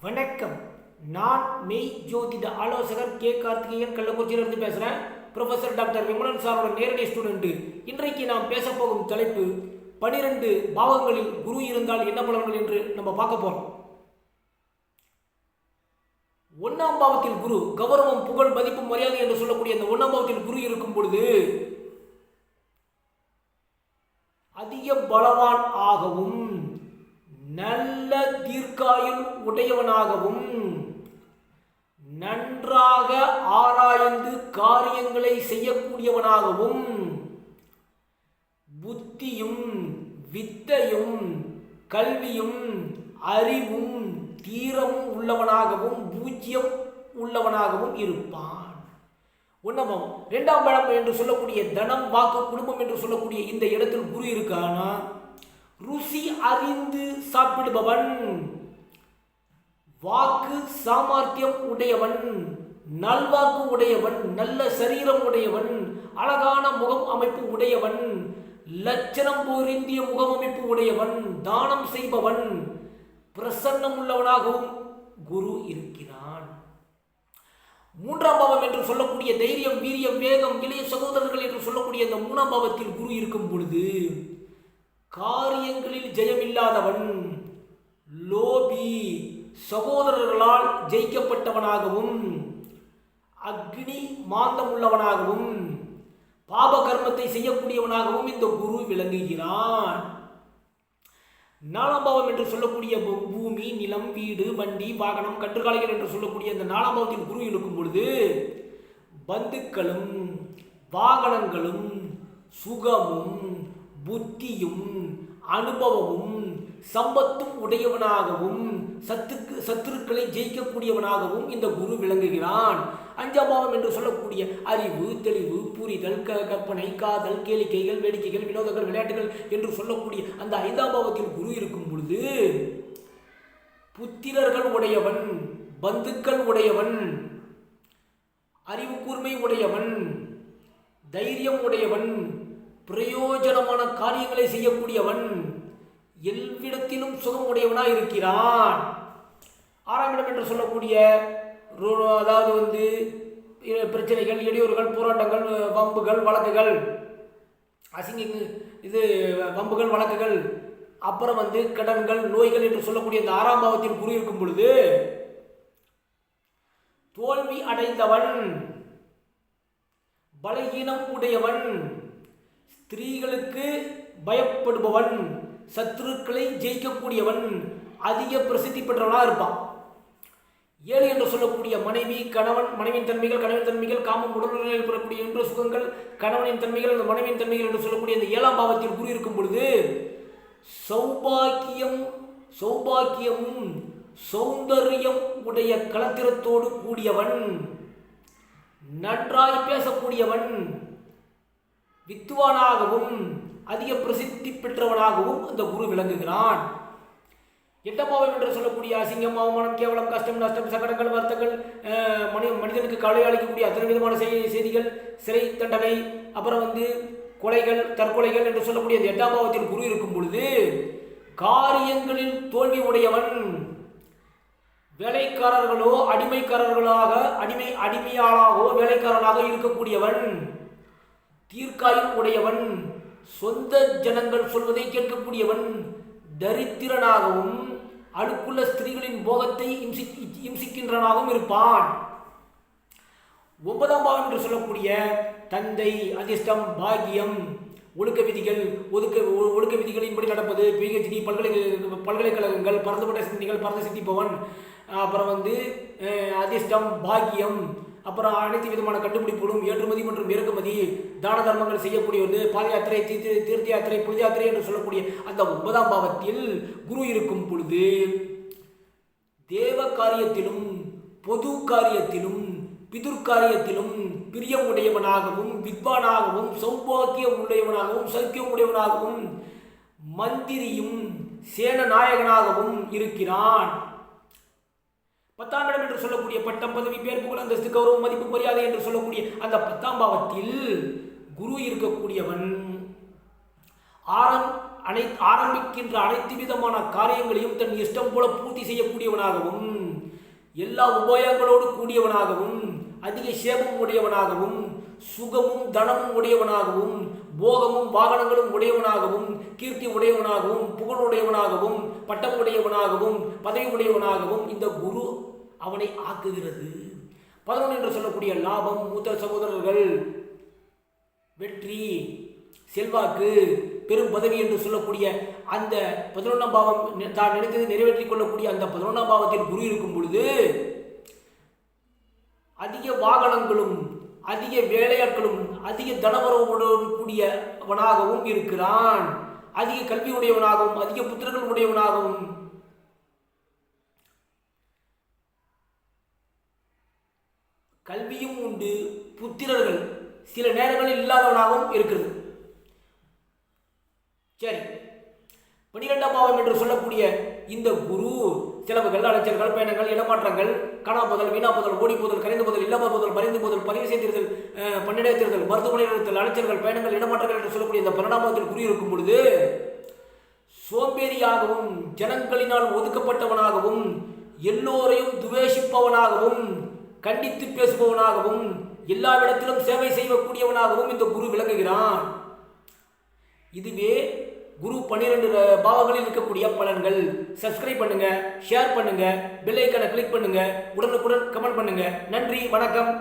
வணக்கம். நான் மெய் ஜோதிட ஆலோசகர் கே கார்த்திகேயன் கள்ளக்குறிச்சியிலிருந்து பேசுகிறேன். ப்ரொஃபஸர் டாக்டர் விமலன் சாரோட நேரடி ஸ்டூடெண்ட்டு. இன்றைக்கு நாம் பேசப்போகும் தலைப்பு 12 பாவங்களில் குரு இருந்தால் என்ன பலன்கள் என்று நம்ம பார்க்க போகிறோம். 1ஆம் பாவத்தில் குரு கௌரவம், புகழ், மதிப்பு, மரியாதை என்று சொல்லக்கூடிய அந்த 1ஆம் பாவத்தில் குரு இருக்கும் பொழுது அதிக பலவான் ஆகவும் நல்ல தீர்க்காயுள் உடையவனாகவும் நன்றாக ஆராய்ந்து காரியங்களை செய்யக்கூடியவனாகவும் புத்தியும் வித்தையும் கல்வியும் அறிவும் தீரமும் உள்ளவனாகவும் பூஜ்யம் உள்ளவனாகவும் இருப்பான். 1ஆம் பாவம். 2ஆம் பாவம் என்று சொல்லக்கூடிய தனம், வாக்கு, குடும்பம் என்று சொல்லக்கூடிய இந்த இடத்தில் குரு இருக்கானா ருசி அறிந்து சாப்பிடுபவன், வாக்கு சாமர்த்தியம் உடையவன், நல்வாக்கு உடையவன், நல்ல சரீரம் உடையவன், அழகான முகம் அமைப்பு உடையவன், லட்சணம் பொருந்திய முகமமைப்பு உடையவன், தானம் செய்பவன், பிரசன்னம் உள்ளவனாகவும் குரு இருக்கிறான். 3ஆம் பாவம் என்று சொல்லக்கூடிய தைரியம், வீரியம், வேகம், இளைய சகோதரர்கள் என்று சொல்லக்கூடிய இந்த 3ஆம் பாவத்தில் குரு இருக்கும் பொழுது காரியங்களில் ஜெயமில்லாதவன், லோபி, சகோதரர்களால் ஜெயிக்கப்பட்டவனாகவும் அக்னி மாந்தம் உள்ளவனாகவும் பாப கர்மத்தை செய்யக்கூடியவனாகவும் இந்த குரு விளங்குகிறான். 4ஆம் பாவம் என்று சொல்லக்கூடிய பூமி, நிலம், வீடு, வண்டி, வாகனம், கட்டுக்காலிகள் என்று சொல்லக்கூடிய இந்த 4ஆம் பாவத்தில் குரு இருக்கும் பொழுது பந்துக்களும் வாகனங்களும் சுகமும் புத்தியும் அனுபவமும் சம்பத்தும் உடையவனாகவும் சத்துருக்களை ஜெயிக்கக்கூடியவனாகவும் இந்த குரு விளங்குகிறான். 5ஆம் பாவம் என்று சொல்லக்கூடிய அறிவு, தெளிவு, புரிதல், கற்பனை, காதல், கேளிக்கைகள், வேடிக்கைகள், வினோதங்கள், விளையாட்டுகள் என்று சொல்லக்கூடிய அந்த 5ஆம் பாவத்தில் குரு இருக்கும் பொழுது புத்திரர்கள் உடையவன், பந்துக்கள் உடையவன், அறிவு கூர்மை உடையவன், தைரியம் உடையவன், பிரயோஜனமான காரியங்களை செய்யக்கூடியவன், எவ்விடத்திலும் சுகம் உடையவனாக இருக்கிறான். 6ஆம் இடம் என்று சொல்லக்கூடிய அதாவது பிரச்சனைகள், இடையூறுகள், போராட்டங்கள், வம்புகள், வழக்குகள், வம்புகள், வழக்குகள், அப்புறம் கடன்கள், நோய்கள் என்று சொல்லக்கூடிய இந்த 6ஆம் பாவத்தில் குரு இருக்கும் பொழுது தோல்வி அடைந்தவன், பலகீனம் உடையவன், ஸ்திரீகளுக்கு பயப்படுபவன், சத்துருக்களை ஜெயிக்கக்கூடியவன், அதிக பிரசித்தி பெற்றவனாக இருப்பான். 7 என்று சொல்லக்கூடிய மனைவி, கணவன், மனைவியின் தன்மைகள், கணவன் தன்மைகள், காமம், உடல்நிலையில் பெறக்கூடிய இன்ப சுகங்கள், கணவனின் தன்மைகள், அந்த மனைவியின் தன்மைகள் என்று சொல்லக்கூடிய இந்த 7ஆம் பாவத்தில் குரு இருக்கும் பொழுது சௌபாக்கியமும் சௌந்தரியம் உடைய களத்திரத்தோடு கூடியவன், நன்றாய் பேசக்கூடியவன், வித்துவானாகவும் அதிக பிரசித்தி பெற்றவனாகவும் அந்த குரு விளங்குகிறான். 8ஆம் பாவம் என்று சொல்லக்கூடிய அசிங்கம், அவமானம், கேவலம், கஷ்டம், நஷ்டம், சகடங்கள், வருத்தங்கள், மனிதனுக்கு கவலை அளிக்கக்கூடிய அத்தனை விதமான செய்திகள், சிறை தண்டனை, அப்புறம் கொலைகள், தற்கொலைகள் என்று சொல்லக்கூடிய இந்த 8ஆம் பாவத்தில் குரு இருக்கும் பொழுது காரியங்களில் தோல்வி உடையவன், வேலைக்காரர்களோ அடிமைக்காரர்களாக அடிமையாளாகவோ வேலைக்காரனாக இருக்கக்கூடியவன், தீர்க்காயும் உடையவன், சொந்த ஜனங்கள் சொல்வதை கேட்கக்கூடியவன், தரித்திரனாகவும் அடுக்குள்ள ஸ்திரீகளின் போகத்தை இம்சிக்கின்றனாகவும் இருப்பான். 9ஆம் பாவம் என்று சொல்லக்கூடிய தந்தை, அதிர்ஷ்டம், பாக்கியம், ஒழுக்க விதிகள், ஒழுக்க விதிகளின்படி நடப்பது, பிஹெச்டி, பல்கலைக்கழகங்கள், பரந்துபட்ட சிந்தனைகள், பரந்து சிந்திப்பவன், அப்புறம் அதிர்ஷ்டம், பாக்கியம், அப்புறம் அனைத்து விதமான கண்டுபிடிப்புகளும், ஏற்றுமதி மற்றும் இறக்குமதி, தான தர்மங்கள் செய்யக்கூடியது, பாத யாத்திரை, தீர்த்த யாத்திரை, புனித யாத்திரை என்று சொல்லக்கூடிய அந்த 9ஆம் பாவத்தில் குரு இருக்கும் பொழுது தேவ காரியத்திலும் பொது காரியத்திலும் பிதுர்காரியத்திலும் பிரியம் உடையவனாகவும் வித்வானாகவும் சௌபாக்கியம் உடையவனாகவும் சௌக்கியம் உடையவனாகவும் மந்திரியும் சேன நாயகனாகவும் இருக்கிறான். 10ஆம் இடம் என்று சொல்லக்கூடிய பட்டம், பதவி, பேர், புகழ், அந்தஸ்து, கௌரவம், மதிப்பு, மரியாதை என்று சொல்லக்கூடிய அந்த 10ஆம் பாவத்தில் குரு இருக்கக்கூடியவன் ஆரம்பிக்கின்ற அனைத்து விதமான காரியங்களையும் தன் இஷ்டம் போல பூர்த்தி செய்யக்கூடியவனாகவும் எல்லா உபயோகங்களோடு கூடியவனாகவும் அதிக சேபம் உடையவனாகவும் சுகமும் தனமும் உடையவனாகவும் போகமும் வாகனங்களும் உடையவனாகவும் கீர்த்தி உடையவனாகவும் புகழ் உடையவனாகவும் பட்டம் உடையவனாகவும் பதவி உடையவனாகவும் இந்த குரு அவனை ஆக்குகிறது. 11 என்று சொல்லக்கூடிய லாபம், மூத்த சகோதரர்கள், வெற்றி, செல்வாக்கு, பெரும் பதவி என்று சொல்லக்கூடிய அந்த 11ஆம் பாவம் தான் நினைத்தது நிறைவேற்றிக் கொள்ளக்கூடிய அந்த 11ஆம் பாவத்தில் குரு இருக்கும் பொழுது அதிக வாகனங்களும் அதிக வேலையாட்களும் அதிக தனவரவுடன் கூடியவனாகவும் இருக்கிறான். அதிக கல்வி உடையவனாகவும் அதிக புத்திரர்கள் உடையவனாகவும் கல்வியும் உண்டு, புத்திரர்கள் சில நேரங்களில் இல்லாதவனாகவும் இருக்கிறது. சரி, 12ஆம் பாவம் என்று சொல்லக்கூடிய இந்த குரு செலவுகள், அலைச்சல்கள், பயணங்கள், இடமாற்றங்கள், காணாப்புதல், வீணாப்புதல், ஓடிப்போதல், கரைந்து போதல், இல்லாமல் போதல், மறைந்து போதல், பதிவு செய்திருத்தல், பன்னிடைத்தல், மருத்துவமனை நிறுத்தல், அலைச்சல்கள், பயணங்கள், இடமாற்றங்கள் என்று சொல்லக்கூடிய இந்த 12ஆம் பாவத்தில் குரு இருக்கும் பொழுது சோம்பேறியாகவும் ஜனங்களினால் ஒதுக்கப்பட்டவனாகவும் எல்லோரையும் துவேஷிப்பவனாகவும் கண்டித்து பேசுபவனாகவும் எல்லாவிடத்திலும் சேவை செய்யக்கூடியவனாகவும் இந்த குரு விளங்குகிறான். இதுவே குரு 12 பாவங்களில் இருக்கக்கூடிய பலன்கள். சப்ஸ்கிரைப் பண்ணுங்க, ஷேர் பண்ணுங்க, பெல் ஐக்கானை கிளிக் பண்ணுங்க, உடனுக்குடன் கமெண்ட் பண்ணுங்க. நன்றி, வணக்கம்.